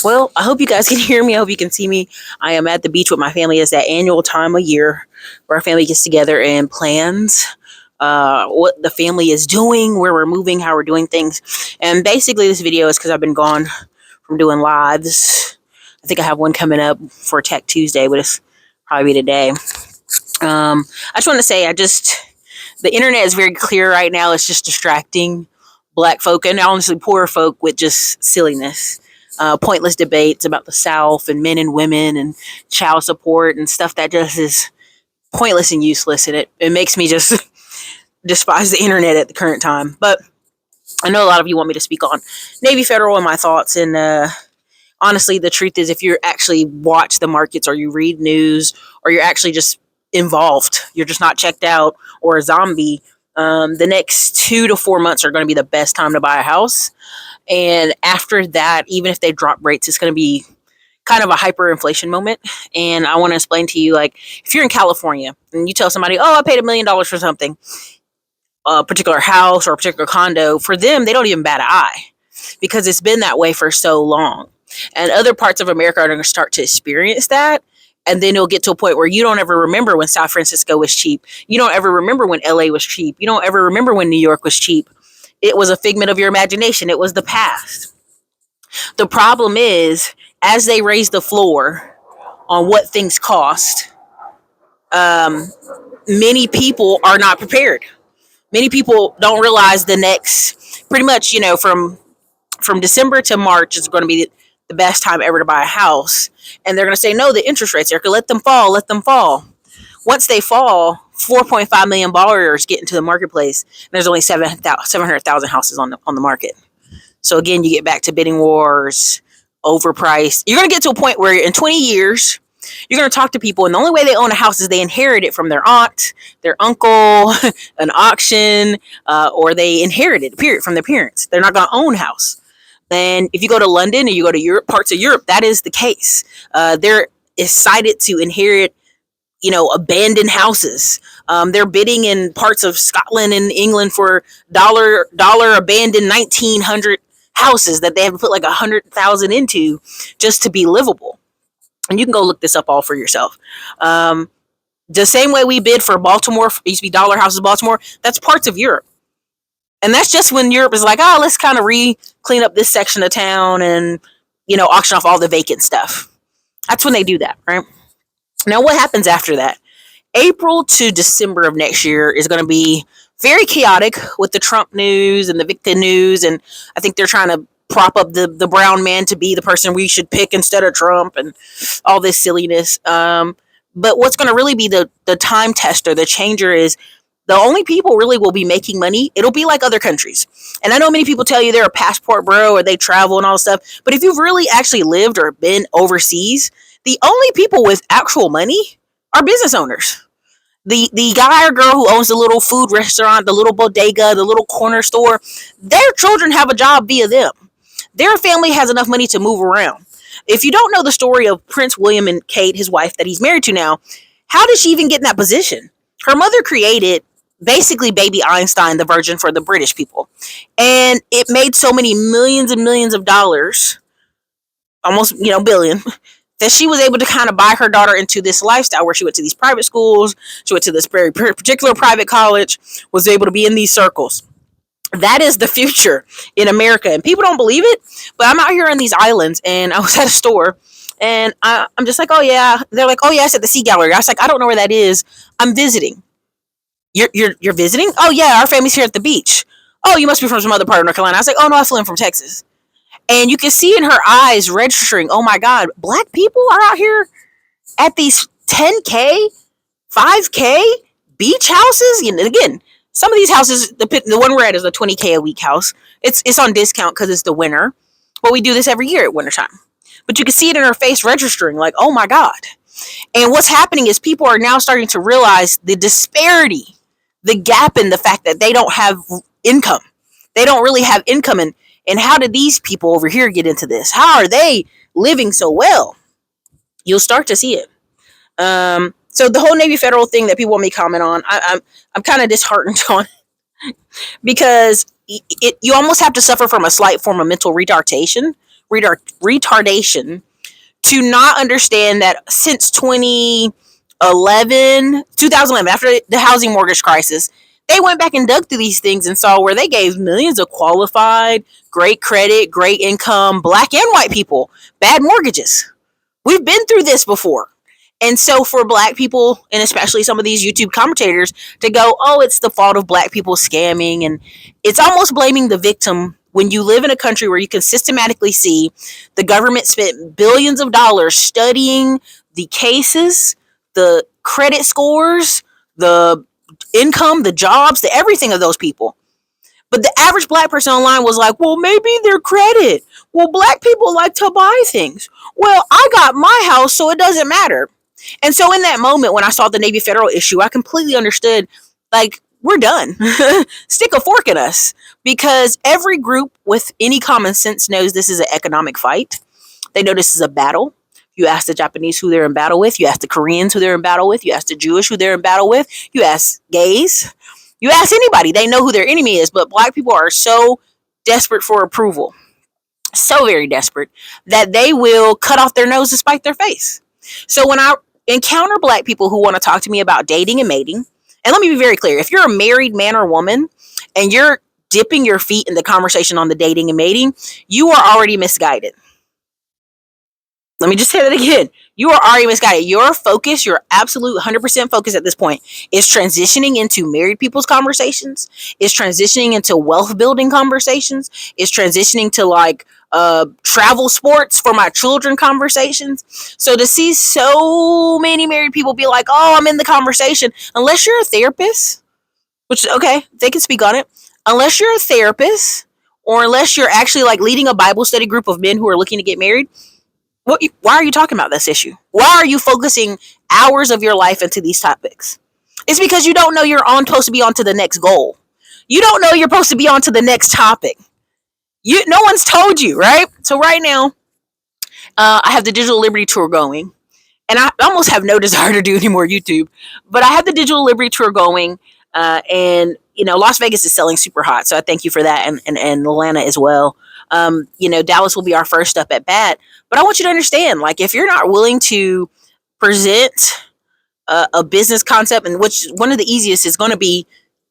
Well, I hope you guys can hear me. I hope you can see me. I am at the beach with my family. It's that annual time of year where our family gets together and plans what the family is doing, where we're moving, how we're doing things. And basically, this video is because I've been gone from doing lives. I think I have one coming up for Tech Tuesday, but it's probably today. I just want to say, the internet is very clear right now. It's just distracting black folk and honestly poor folk with just silliness. Pointless debates about the South and men and women and child support and stuff that just is pointless and useless. And it makes me just despise the internet at the current time. But I know a lot of you want me to speak on Navy Federal and my thoughts. And honestly, the truth is, if you actually watch the markets or you read news or you're actually just involved, you're just not checked out or a zombie, the next 2 to 4 months are going to be the best time to buy a house. And after that, even if they drop rates, it's going to be kind of a hyperinflation moment. And I want to explain to you, like, if you're in California and you tell somebody, oh, I paid $1 million for something, a particular house or a particular condo, for them, they don't even bat an eye because it's been that way for so long. And other parts of America are going to start to experience that. And then it'll get to a point where you don't ever remember when San Francisco was cheap. You don't ever remember when LA was cheap. You don't ever remember when New York was cheap. It was a figment of your imagination. It was the past. The problem is, as they raise the floor on what things cost, many people are not prepared. Many people don't realize the next, pretty much, from December to March is going to be the best time ever to buy a house. And they're going to say, no, the interest rates are going to let them fall, let them fall. Once they fall, 4.5 million borrowers get into the marketplace. And there's only 700,000 houses on the market. So again, you get back to bidding wars, overpriced. You're going to get to a point where in 20 years, you're going to talk to people, and the only way they own a house is they inherit it from their aunt, their uncle, an auction, or they inherit it, period, from their parents. They're not going to own a house. And if you go to London or you go to Europe, parts of Europe, that is the case. They're excited to inherit, abandoned houses. They're bidding in parts of Scotland and England for dollar abandoned 1900 houses that they have to put like 100,000 into just to be livable. And you can go look this up all for yourself. The same way we bid for Baltimore, it used to be dollar houses Baltimore, that's parts of Europe. And that's just when Europe is like, oh, let's kind of clean up this section of town and, auction off all the vacant stuff. That's when they do that, right? Now, what happens after that? April to December of next year is going to be very chaotic with the Trump news and the Victor news. And I think they're trying to prop up the brown man to be the person we should pick instead of Trump and all this silliness. But what's going to really be the time tester, the changer, is the only people really will be making money. It'll be like other countries. And I know many people tell you they're a passport bro or they travel and all this stuff. But if you've really actually lived or been overseas, the only people with actual money are business owners. The guy or girl who owns the little food restaurant, the little bodega, the little corner store, their children have a job via them. Their family has enough money to move around. If you don't know the story of Prince William and Kate, his wife that he's married to now, how did she even get in that position? Her mother created basically baby Einstein, the virgin for the British people. And it made so many millions and millions of dollars, almost, billion, that she was able to kind of buy her daughter into this lifestyle where she went to these private schools, she went to this very particular private college, was able to be in these circles. That is the future in America. And people don't believe it, but I'm out here on these islands and I was at a store and I'm just like, oh yeah. They're like, oh yeah, it's at the Sea Gallery. I was like, I don't know where that is. I'm visiting. You're visiting? Oh yeah, our family's here at the beach. Oh, you must be from some other part of North Carolina. I was like, oh no, I flew in from Texas. And you can see in her eyes registering, oh my God, black people are out here at these 10K, 5K beach houses. And again, some of these houses, the one we're at is a 20K a week house. It's on discount because it's the winter. But we do this every year at wintertime. But you can see it in her face registering like, oh my God. And what's happening is people are now starting to realize the disparity, the gap in the fact that they don't have income. They don't really have income. And how did these people over here get into this? How are they living so well? You'll start to see it. So the whole Navy Federal thing that people want me to comment on, I'm kind of disheartened on because you almost have to suffer from a slight form of mental retardation retardation to not understand that since 2011, after the housing mortgage crisis, they went back and dug through these things and saw where they gave millions of qualified, great credit, great income, black and white people, bad mortgages. We've been through this before. And so for black people, and especially some of these YouTube commentators, to go, oh, it's the fault of black people scamming, and it's almost blaming the victim when you live in a country where you can systematically see the government spent billions of dollars studying the cases, the credit scores, the income, the jobs, the everything of those people. But the average black person online was like, well, maybe their credit. Well, black people like to buy things. Well, I got my house, so it doesn't matter. And so in that moment, when I saw the Navy Federal issue, I completely understood, like, we're done. Stick a fork in us. Because every group with any common sense knows this is an economic fight. They know this is a battle. You ask the Japanese who they're in battle with. You ask the Koreans who they're in battle with. You ask the Jewish who they're in battle with. You ask gays. You ask anybody. They know who their enemy is. But black people are so desperate for approval, so very desperate, that they will cut off their nose to spite their face. So when I encounter black people who want to talk to me about dating and mating, and let me be very clear, if you're a married man or woman and you're dipping your feet in the conversation on the dating and mating, you are already misguided. Let me just say that again. You are already misguided. Your focus, your absolute 100% focus at this point, is transitioning into married people's conversations, is transitioning into wealth building conversations, is transitioning to like travel sports for my children conversations. So to see so many married people be like, oh, I'm in the conversation, unless you're a therapist, which, okay, they can speak on it. Unless you're a therapist, or unless you're actually like leading a Bible study group of men who are looking to get married, why are you talking about this issue? Why are you focusing hours of your life into these topics? It's because you don't know you're supposed to be on to the next goal. You don't know you're supposed to be on to the next topic. No one's told you, right? So right now, I have the Digital Liberty Tour going, and I almost have no desire to do any more YouTube, but I have the Digital Liberty Tour going, and Las Vegas is selling super hot, so I thank you for that, and Atlanta as well. Dallas will be our first up at bat. But I want you to understand, like, if you're not willing to present a business concept, and which one of the easiest is going to be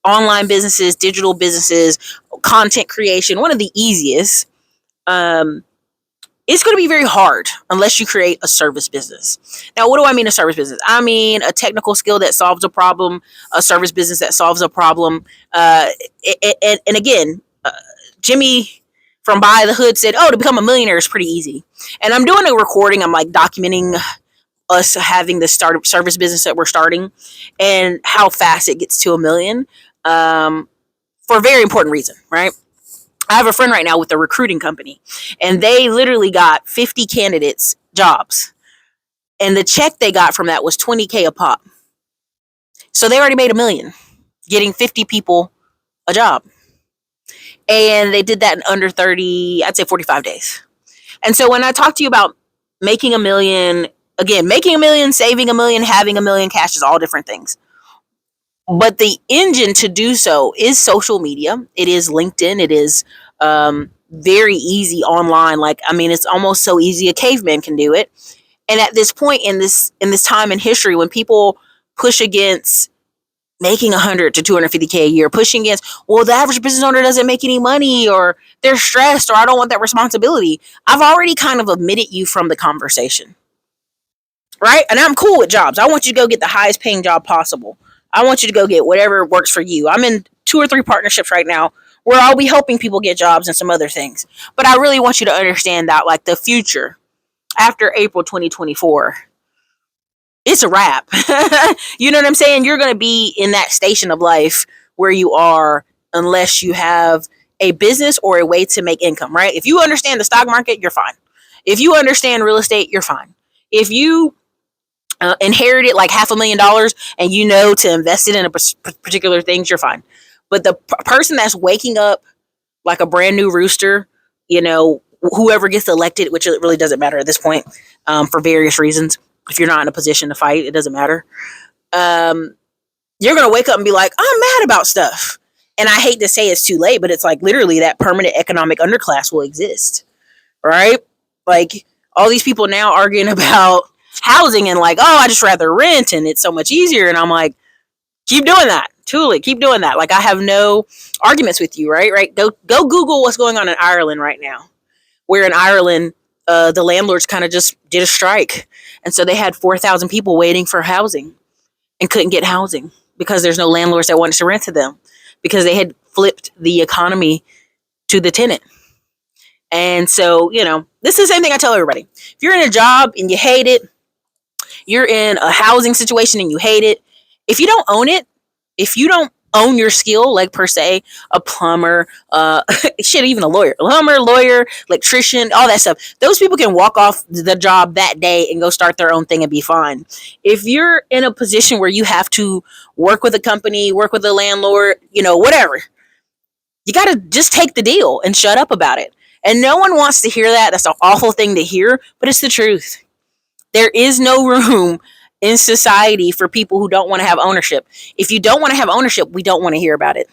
online businesses, digital businesses, content creation, one of the easiest, it's going to be very hard unless you create a service business. Now, what do I mean a service business? I mean a technical skill that solves a problem, a service business that solves a problem. And again, Jimmy from Buy the Hood said, oh, to become a millionaire is pretty easy. And I'm doing a recording. I'm like documenting us having the start service business that we're starting and how fast it gets to $1 million, for a very important reason, right? I have a friend right now with a recruiting company, and they literally got 50 candidates jobs, and the check they got from that was $20K a pop. So they already made $1 million getting 50 people a job. And they did that in under 30, I'd say 45 days. And so when I talk to you about making $1 million, again, making $1 million, saving $1 million, having $1 million cash is all different things. But the engine to do so is social media. It is LinkedIn. It is very easy online. Like, I mean, it's almost so easy a caveman can do it. And at this point in this time in history, when people push against making 100 to 250K a year, pushing against, well, the average business owner doesn't make any money, or they're stressed, or I don't want that responsibility, I've already kind of omitted you from the conversation, right? And I'm cool with jobs. I want you to go get the highest paying job possible. I want you to go get whatever works for you. I'm in 2 or 3 partnerships right now where I'll be helping people get jobs and some other things. But I really want you to understand that, like, the future after April 2024, it's a wrap. You know what I'm saying? You're going to be in that station of life where you are unless you have a business or a way to make income, right? If you understand the stock market, you're fine. If you understand real estate, you're fine. If you inherited like $500,000 and you know to invest it in a particular things, you're fine. But the person that's waking up like a brand new rooster, whoever gets elected, which it really doesn't matter at this point, for various reasons. If you're not in a position to fight, it doesn't matter. You're going to wake up and be like, I'm mad about stuff. And I hate to say it's too late, but it's like literally that permanent economic underclass will exist, right? Like all these people now arguing about housing and like, oh, I just rather rent and it's so much easier. And I'm like, keep doing that. Truly, keep doing that. Like I have no arguments with you, right? Right? Go Google what's going on in Ireland right now. Where in Ireland, the landlords kind of just did a strike, and so they had 4,000 people waiting for housing and couldn't get housing because there's no landlords that wanted to rent to them because they had flipped the economy to the tenant. And so, this is the same thing I tell everybody. If you're in a job and you hate it, you're in a housing situation and you hate it, if you don't own it, if you don't own your skill, like per se, a plumber, shit, even a lawyer, electrician, all that stuff, those people can walk off the job that day and go start their own thing and be fine. If you're in a position where you have to work with a company, work with a landlord, whatever, you got to just take the deal and shut up about it. And no one wants to hear that. That's an awful thing to hear, but it's the truth. There is no room in society for people who don't want to have ownership. If you don't want to have ownership, we don't want to hear about it.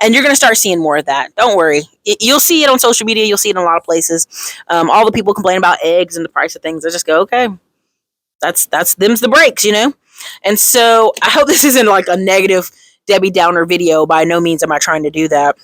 And you're going to start seeing more of that. Don't worry. You'll see it on social media. You'll see it in a lot of places. All the people complain about eggs and the price of things. I just go, okay, that's them's the breaks, And so I hope this isn't like a negative Debbie Downer video. By no means am I trying to do that.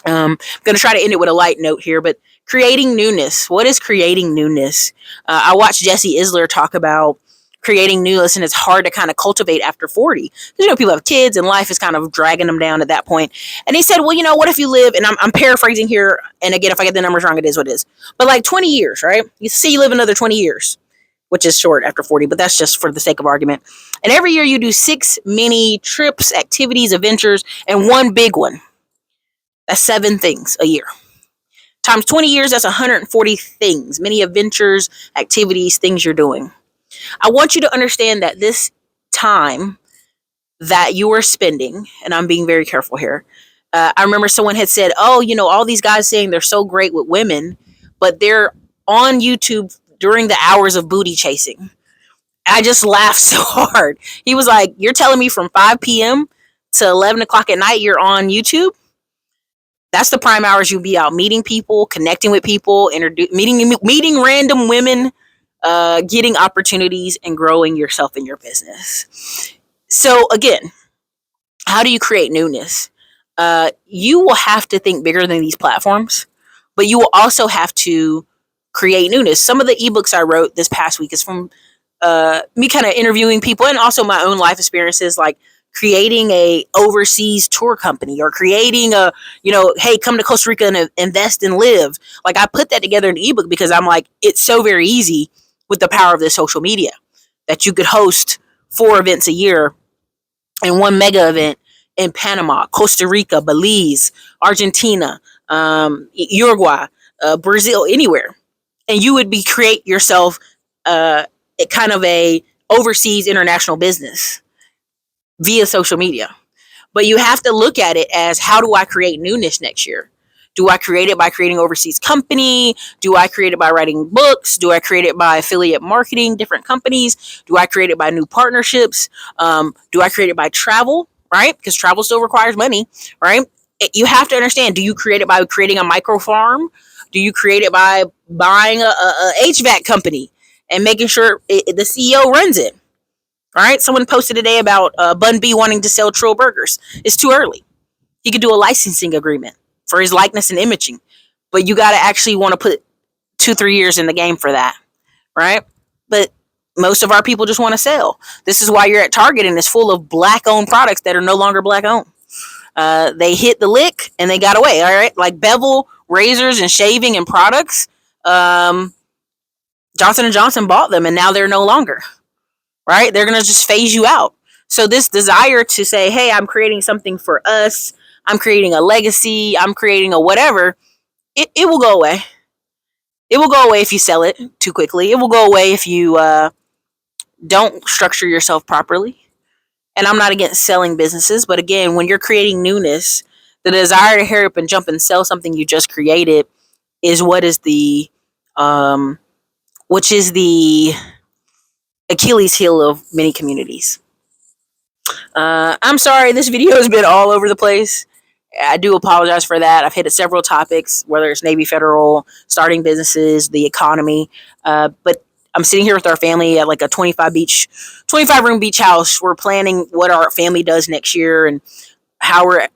I'm going to try to end it with a light note here, but creating newness. What is creating newness? I watched Jesse Isler talk about creating newness, and it's hard to kind of cultivate after 40. Because, people have kids and life is kind of dragging them down at that point. And he said, well, what if you live, and I'm paraphrasing here, and again, if I get the numbers wrong, it is what it is. But like 20 years, right? You live another 20 years, which is short after 40, but that's just for the sake of argument. And every year you do 6 mini trips, activities, adventures, and one big one. That's 7 things a year. Times 20 years, that's 140 things. Many adventures, activities, things you're doing. I want you to understand that this time that you are spending, and I'm being very careful here. I remember someone had said, oh, all these guys saying they're so great with women, but they're on YouTube during the hours of booty chasing. I just laughed so hard. He was like, you're telling me from 5 p.m. to 11 o'clock at night you're on YouTube? That's the prime hours you'll be out meeting people, connecting with people, meeting random women, getting opportunities, and growing yourself in your business. So again, how do you create newness? You will have to think bigger than these platforms, but you will also have to create newness. Some of the ebooks I wrote this past week is from me kind of interviewing people and also my own life experiences, like creating a overseas tour company or creating a, hey, come to Costa Rica and invest and live. Like I put that together in an ebook because I'm like, it's so very easy with the power of this social media that you could host 4 events a year and 1 mega event in Panama, Costa Rica, Belize, Argentina, Uruguay, Brazil, anywhere. And you would create yourself kind of a overseas international business via social media. But you have to look at it as, how do I create newness next year? Do I create it by creating overseas company? Do I create it by writing books? Do I create it by affiliate marketing different companies? Do I create it by new partnerships? Do I create it by travel, right? Because travel still requires money, right? You have to understand, do you create it by creating a micro farm? Do you create it by buying a HVAC company and making sure the CEO runs it? All right. Someone posted today about Bun B wanting to sell Trill Burgers. It's too early. He could do a licensing agreement for his likeness and imaging, but you got to actually want to put 2-3 years in the game for that. Right. But most of our people just want to sell. This is why you're at Target and it's full of Black owned products that are no longer Black owned. They hit the lick and they got away. All right. Like Bevel razors and shaving and products. Johnson & Johnson bought them and now they're no longer. Right? They're going to just phase you out. So this desire to say, hey, I'm creating something for us. I'm creating a legacy. I'm creating a whatever. It will go away. It will go away if you sell it too quickly. It will go away if you don't structure yourself properly. And I'm not against selling businesses. But again, when you're creating newness, the desire to hurry up and jump and sell something you just created is which is the Achilles heel of many communities. I'm sorry, this video has been all over the place. I do apologize for that. I've hit it several topics, whether it's Navy Federal, starting businesses, the economy. But I'm sitting here with our family at like a 25 room beach house. We're planning what our family does next year and how we're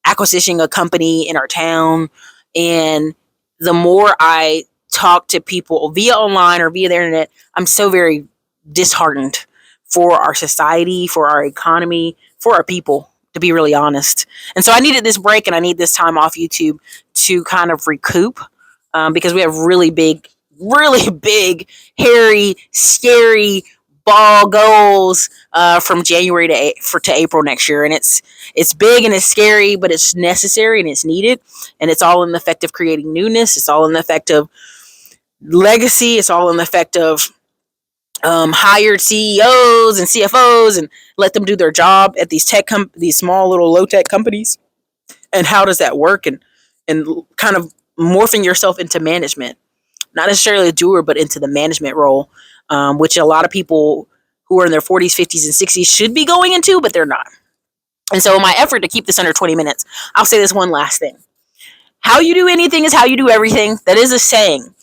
acquisitioning a company in our town. And the more I talk to people via online or via the internet, I'm so very disheartened for our society, for our economy, for our people, to be really honest. And so I needed this break and I need this time off YouTube to kind of recoup, because we have really big, hairy, scary ball goals from January to April next year, and it's big and it's scary, but it's necessary and it's needed, and it's all in the effect of creating newness. It's all in the effect of legacy. It's all in the effect of hired CEOs and CFOs and let them do their job at these small little low tech companies. And how does that work? And kind of morphing yourself into management, not necessarily a doer, but into the management role, which a lot of people who are in their 40s, 50s, and 60s should be going into, but they're not. And so, in my effort to keep this under 20 minutes, I'll say this one last thing. How you do anything is how you do everything. That is a saying.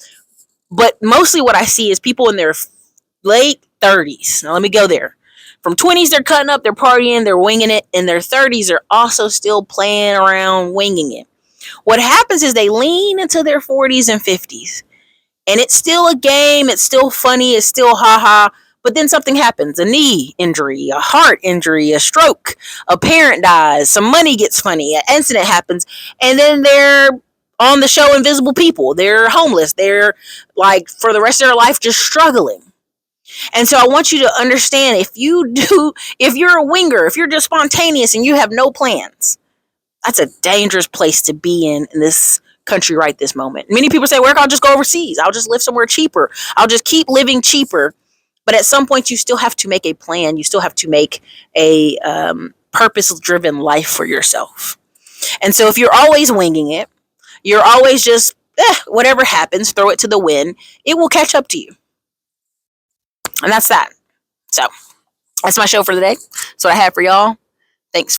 But mostly what I see is people in their late 30s. Now, let me go there. From 20s, they're cutting up, they're partying, they're winging it. In their 30s, they're also still playing around, winging it. What happens is they lean into their 40s and 50s. And it's still a game, it's still funny, it's still haha. But then something happens, a knee injury, a heart injury, a stroke, a parent dies, some money gets funny, an incident happens, and then they're on the show Invisible People. They're homeless. They're like for the rest of their life just struggling. And so I want you to understand, if you're a winger, if you're just spontaneous and you have no plans, that's a dangerous place to be in this country right this moment. Many people say, "Work, I'll just go overseas. I'll just live somewhere cheaper. I'll just keep living cheaper." But at some point, you still have to make a plan. You still have to make a purpose-driven life for yourself. And so if you're always winging it, you're always just, whatever happens, throw it to the wind, it will catch up to you. And that's that. So that's my show for the day. That's what I have for y'all. Thanks.